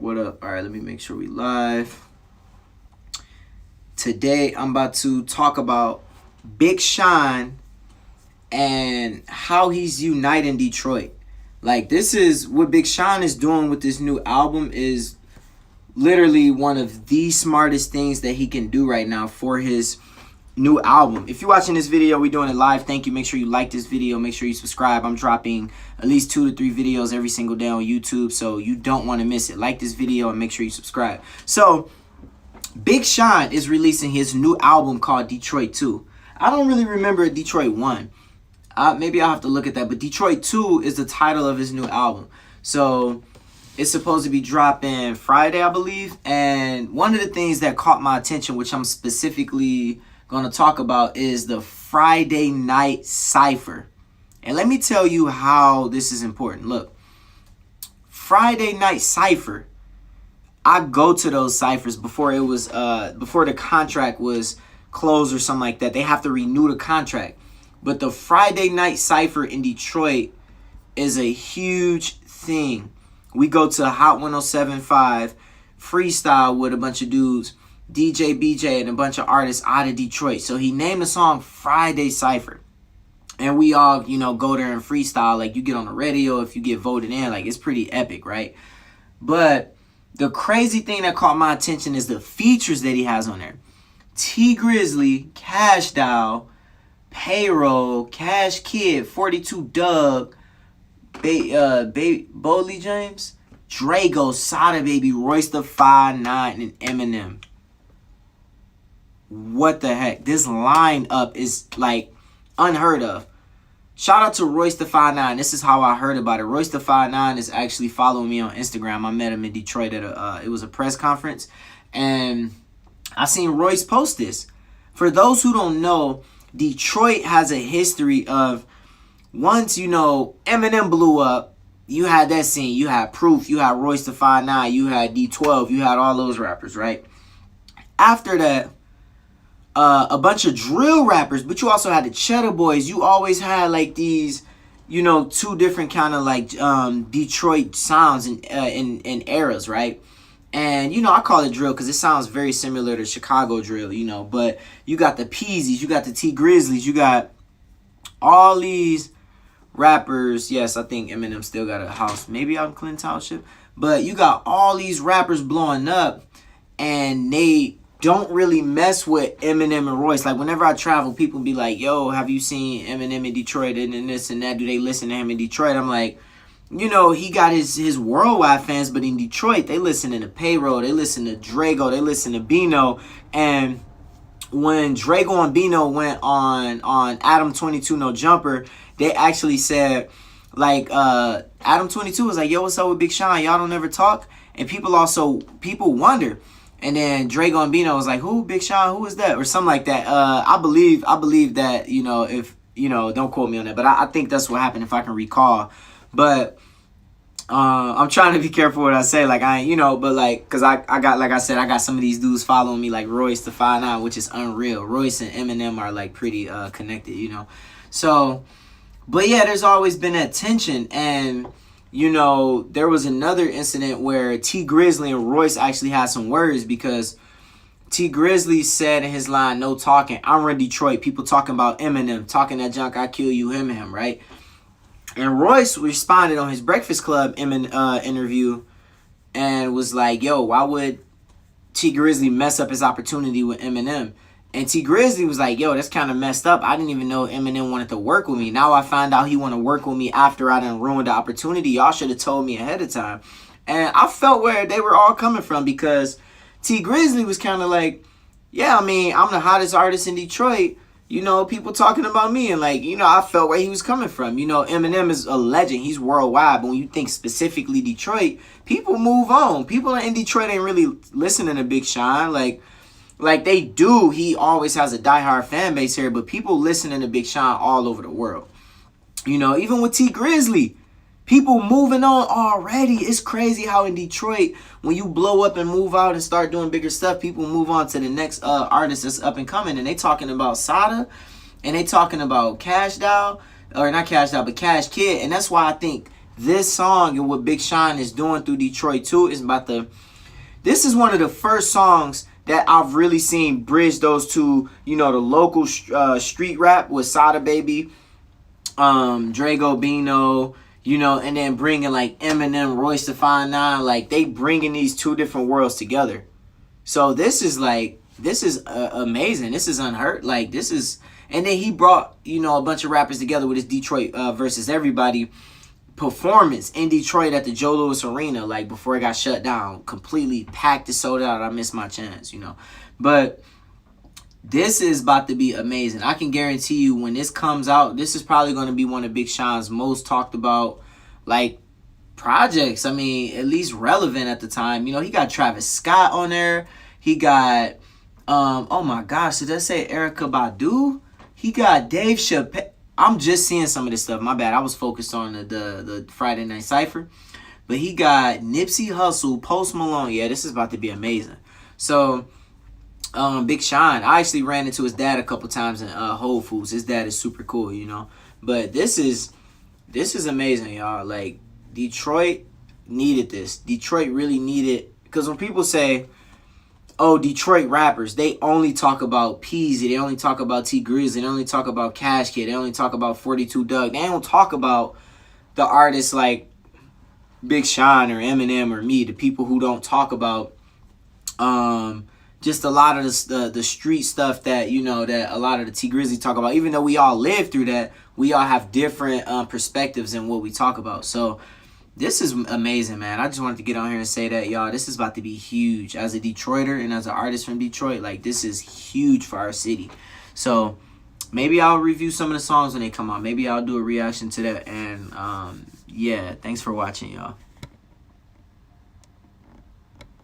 What up? All right, let me make sure we live. Today, I'm about to talk about Big Sean and how he's uniting Detroit. Like, this is what Big Sean is doing with this new album is literally one of the smartest things that he can do right now for his new album. If you're watching this video, we're doing it live. Thank you. Make sure you like this video. Make sure you subscribe. I'm dropping at least 2 to 3 videos every single day on YouTube, so you don't want to miss it. Like this video and make sure you subscribe. So, Big Sean is releasing his new album called Detroit 2. I don't really remember Detroit 1. Maybe I'll have to look at that. But Detroit 2 is the title of his new album. So, it's supposed to be dropping Friday, I believe. And one of the things that caught my attention, which I'm specifically going to talk about, is the Friday night Cypher. And let me tell you how this is important. Look, Friday night Cypher, I go to those ciphers before it was before the contract was closed or something like that. They have to renew the contract. But the Friday night Cypher in Detroit is a huge thing. We go to Hot 107.5 freestyle with a bunch of dudes, DJ BJ and a bunch of artists out of Detroit. So he named the song Friday Cypher. And we all, go there and freestyle. Like, you get on the radio if you get voted in. Like, it's pretty epic, right? But the crazy thing that caught my attention is the features that he has on there. Grizzly, Cash Doll, Payroll, Cash Kid, 42 Doug, Boley James, Drago, Sada Baby, Royce the 5'9", and Eminem. What the heck? This lineup is like unheard of. Shout out to Royce the 5'9". This is how I heard about it. Royce the 5'9" is actually following me on Instagram. I met him in Detroit at it was a press conference, and I seen Royce post this. For those who don't know, Detroit has a history of once Eminem blew up, you had that scene. You had Proof, you had Royce the 5'9", you had D12, you had all those rappers, right? After that, a bunch of drill rappers, but you also had the Cheddar Boys. You always had like these, two different kind of like Detroit sounds in eras, right? And I call it drill because it sounds very similar to Chicago drill, but you got the Peasies, you got the Grizzlies, you got all these rappers. Yes, I think Eminem still got a house, maybe out in Clinton Township, but you got all these rappers blowing up, and they don't really mess with Eminem and Royce. Like, whenever I travel, people be like, yo, have you seen Eminem in Detroit and this and that? Do they listen to him in Detroit? I'm like, he got his worldwide fans, but in Detroit, they listen to Payroll, they listen to Drago, they listen to Bino. And when Drago and Bino went on Adam 22 No Jumper, they actually said, like, Adam 22 was like, yo, what's up with Big Sean? Y'all don't ever talk? And people wonder. And then Drago and Bino was like, who? Big Sean? Who is that? Or something like that. I believe that, if, don't quote me on that. But I think that's what happened if I can recall. But I'm trying to be careful what I say. Like, I ain't, but like, because I got, like I said, I got some of these dudes following me, like Royce the 5'9", which is unreal. Royce and Eminem are like pretty connected, So, but yeah, there's always been that tension. And there was another incident where Grizzly and Royce actually had some words, because Grizzly said in his line, no talking, I'm in Detroit, people talking about Eminem, talking that junk, I kill you, him, right? And Royce responded on his Breakfast Club interview and was like, yo, why would Grizzly mess up his opportunity with Eminem? And Grizzly was like, yo, that's kind of messed up. I didn't even know Eminem wanted to work with me. Now I find out he want to work with me after I done ruined the opportunity. Y'all should have told me ahead of time. And I felt where they were all coming from, because Grizzly was kind of like, yeah, I mean, I'm the hottest artist in Detroit. People talking about me. And like, I felt where he was coming from. Eminem is a legend. He's worldwide. But when you think specifically Detroit, people move on. People in Detroit ain't really listening to Big Sean. Like they do, he always has a diehard fan base here, but people listening to Big Sean all over the world. Even with Grizzly, people moving on already. It's crazy how in Detroit, when you blow up and move out and start doing bigger stuff, people move on to the next artist that's up and coming. And they talking about Sada, and they talking about Cash Doll, or not Cash Doll, but Cash Kid. And that's why I think this song and what Big Sean is doing through Detroit too is about the. This is one of the first songs that I've really seen bridge those two. You know, the local street rap with Sada Baby, Drago Bino. You know, and then bringing like Eminem, Royce da 5'9", like they bringing these two different worlds together. So this is amazing. This is unheard. Like this is, and then he brought a bunch of rappers together with his Detroit versus everybody performance in Detroit at the Joe Louis Arena. Like before it got shut down, completely packed and sold out. I missed my chance, but this is about to be amazing. I can guarantee you when this comes out, this is probably going to be one of Big Sean's most talked about like projects. I mean, at least relevant at the time. He got Travis Scott on there. He got oh my gosh, did I say Erykah Badu? He got Dave Chappelle. I'm just seeing some of this stuff. My bad. I was focused on the Friday Night Cypher. But he got Nipsey Hussle, Post Malone. Yeah, this is about to be amazing. So Big Sean, I actually ran into his dad a couple times in Whole Foods. His dad is super cool, But this is amazing, y'all. Like Detroit needed this. Detroit really needed, because when people say, "Oh, Detroit rappers," they only talk about Peasy, they only talk about T Grizzly, they only talk about Cash Kid, they only talk about 42 Doug. They don't talk about the artists like Big Sean or Eminem or me, the people who don't talk about just a lot of the street stuff that that a lot of the T Grizzly talk about. Even though we all live through that, we all have different perspectives in what we talk about. So this is amazing, man. I just wanted to get on here and say that, y'all. This is about to be huge. As a Detroiter and as an artist from Detroit, like this is huge for our city. So maybe I'll review some of the songs when they come out. Maybe I'll do a reaction to that. And yeah, thanks for watching, y'all.